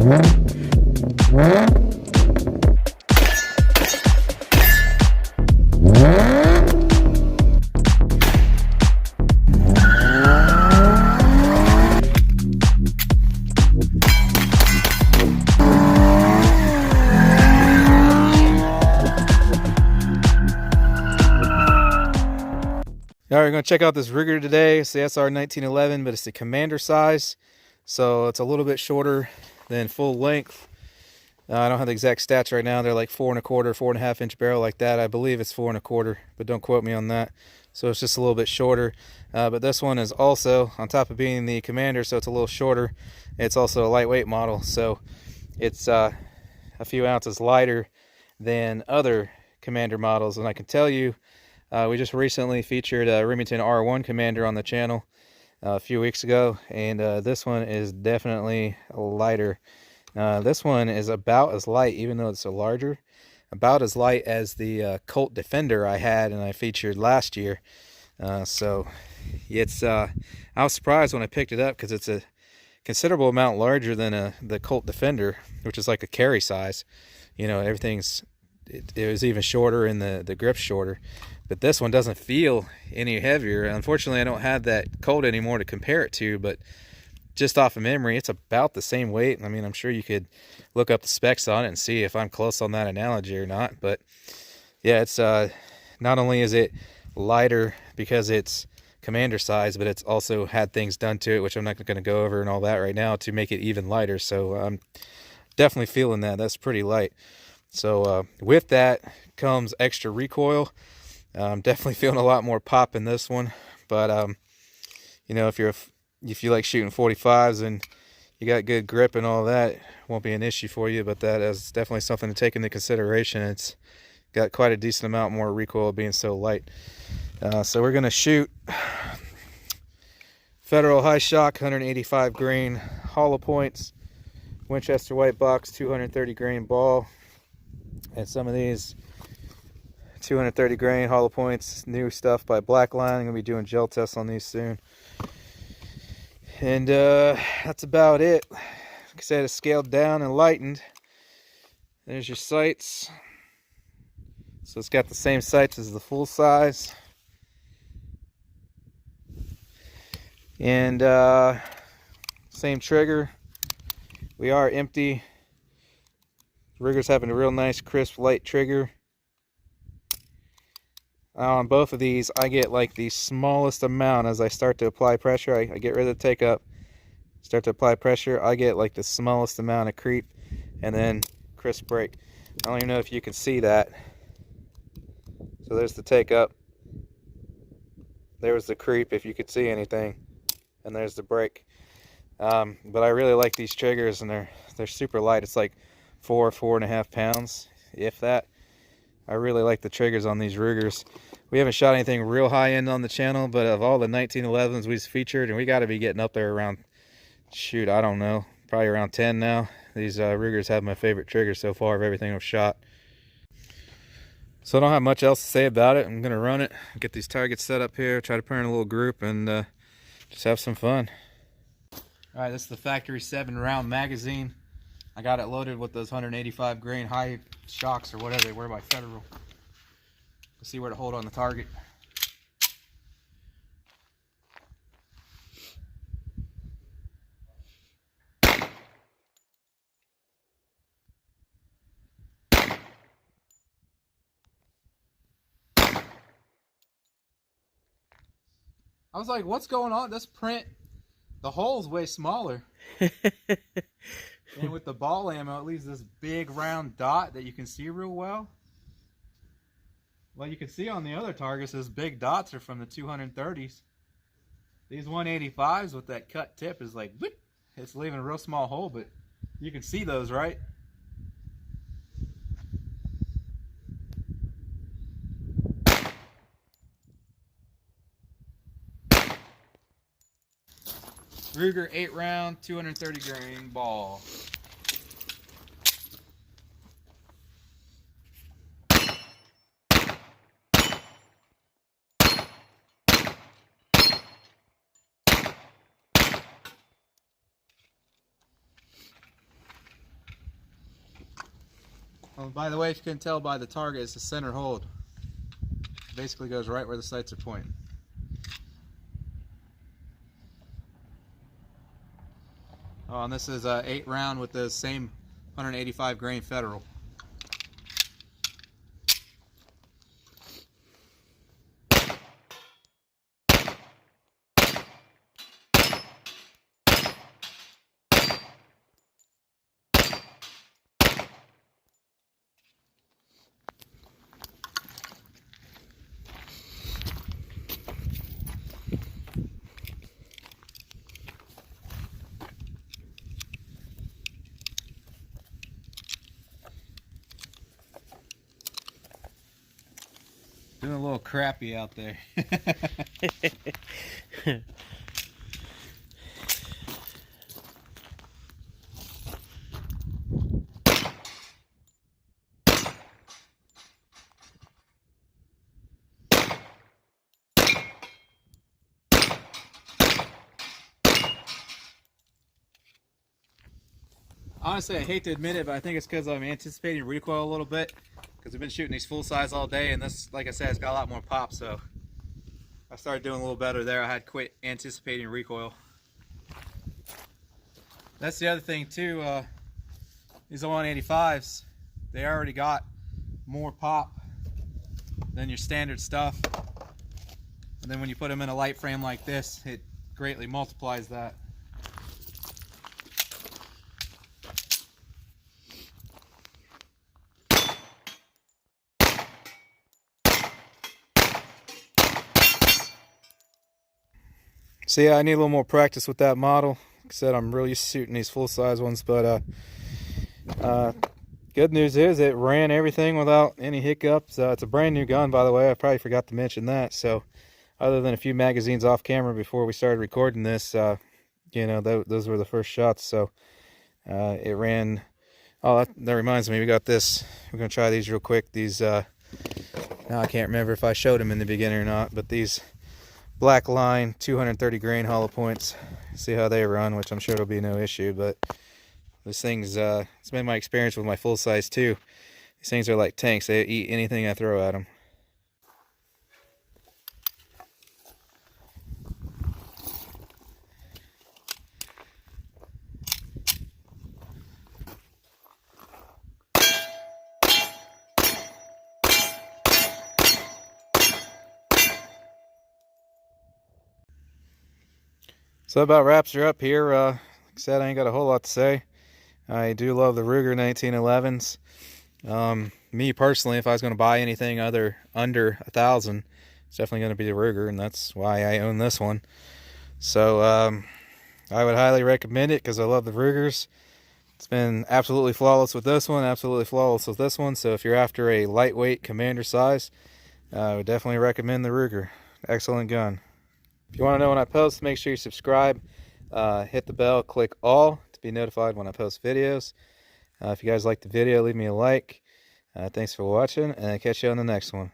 All right, we're going to check out this rigger today. It's the SR1911, but it's the commander size, so it's a little bit shorter than full length. I don't have the exact stats right now. They're like 4 1/4, 4.5 inch barrel like that. I believe it's 4 1/4, but don't quote me on that. So it's just a little bit shorter. But this one is also, on top of being the commander, so it's a little shorter, it's also a lightweight model. So it's a few ounces lighter than other commander models. And I can tell you, we just recently featured a Remington R1 Commander on the channel a few weeks ago, and this one is definitely lighter. This one is about as light, even though it's a larger, about as light as the Colt Defender I had and I featured last year. So it's I was surprised when I picked it up because it's a considerable amount larger than the Colt Defender, which is like a carry size. You know, everything's it was even shorter and the grip's shorter. But this one doesn't feel any heavier. Unfortunately, I don't have that Colt anymore to compare it to, but just off of memory, it's about the same weight. I mean, I'm sure you could look up the specs on it and see if I'm close on that analogy or not. But yeah, it's not only is it lighter because it's commander size, but it's also had things done to it, which I'm not going to go over and all that right now, to make it even lighter. So I'm definitely feeling that. That's pretty light. So with that comes extra recoil. I'm definitely feeling a lot more pop in this one, but you know, if you like shooting 45s and you got good grip and all that, it won't be an issue for you. But that is definitely something to take into consideration. It's got quite a decent amount more recoil being so light. So we're gonna shoot Federal High Shock 185 grain hollow points, Winchester White Box 230 grain ball, and some of these 230 grain hollow points, new stuff by Blackline. I'm gonna be doing gel tests on these soon, and that's about it. Like I said, it's scaled down and lightened. There's your sights. So it's got the same sights as the full size, and same trigger. We are empty. The rigger's having a real nice, crisp, light trigger. On both of these, I get like the smallest amount as I start to apply pressure. I get rid of the take up, start to apply pressure. I get like the smallest amount of creep, and then crisp break. I don't even know if you can see that. So there's the take up. There was the creep, if you could see anything, and there's the break. But I really like these triggers, and they're super light. It's like 4.5 pounds, if that. I really like the triggers on these Rugers. We haven't shot anything real high end on the channel, but of all the 1911s we've featured, and we got to be getting up there around, shoot, I don't know, probably around 10 now. These Rugers have my favorite triggers so far of everything I've shot. So I don't have much else to say about it. I'm going to run it, get these targets set up here, try to put in a little group, and just have some fun. Alright, this is the Factory 7 round magazine. I got it loaded with those 185 grain high shocks or whatever they were by Federal. Let's see where to hold on the target. I was like, what's going on? This print, the hole's way smaller. And with the ball ammo, it leaves this big round dot that you can see real well. Well, you can see on the other targets, those big dots are from the 230s. These 185s with that cut tip is like, whoop, it's leaving a real small hole, but you can see those, right? Ruger 8 round, 230 grain ball. Oh, by the way, if you couldn't tell by the target, it's the center hold. Basically goes right where the sights are pointing. Oh, and this is 8 round with the same 185 grain Federal. Doing a little crappy out there. Honestly, I hate to admit it, but I think it's because I'm anticipating recoil a little bit. Because I've been shooting these full size all day, and this, like I said, it's got a lot more pop, so I started doing a little better there. I had quit anticipating recoil. That's the other thing too, these 185s, they already got more pop than your standard stuff. And then when you put them in a light frame like this, it greatly multiplies that. So yeah, I need a little more practice with that model. Like I said, I'm really used to shooting these full-size ones, but good news is it ran everything without any hiccups. It's a brand new gun, by the way. I probably forgot to mention that. So other than a few magazines off camera before we started recording this, you know, those were the first shots. So it ran. Oh, that reminds me, we got this. We're going to try these real quick. These, now I can't remember if I showed them in the beginning or not, but these black line 230 grain hollow points, see how they run, which I'm sure it'll be no issue. But this thing's it's been my experience with my full size too. These things are like tanks. They eat anything I throw at them. So that about wraps her up here. Like I said, I ain't got a whole lot to say. I do love the Ruger 1911s. Me personally, if I was going to buy anything under 1,000, it's definitely going to be the Ruger, and that's why I own this one. So I would highly recommend it because I love the Rugers. It's been absolutely flawless with this one, absolutely flawless with this one. So if you're after a lightweight commander size, I would definitely recommend the Ruger. Excellent gun. If you want to know when I post, make sure you subscribe, hit the bell, click all to be notified when I post videos. If you guys like the video, leave me a like. Thanks for watching, and I'll catch you on the next one.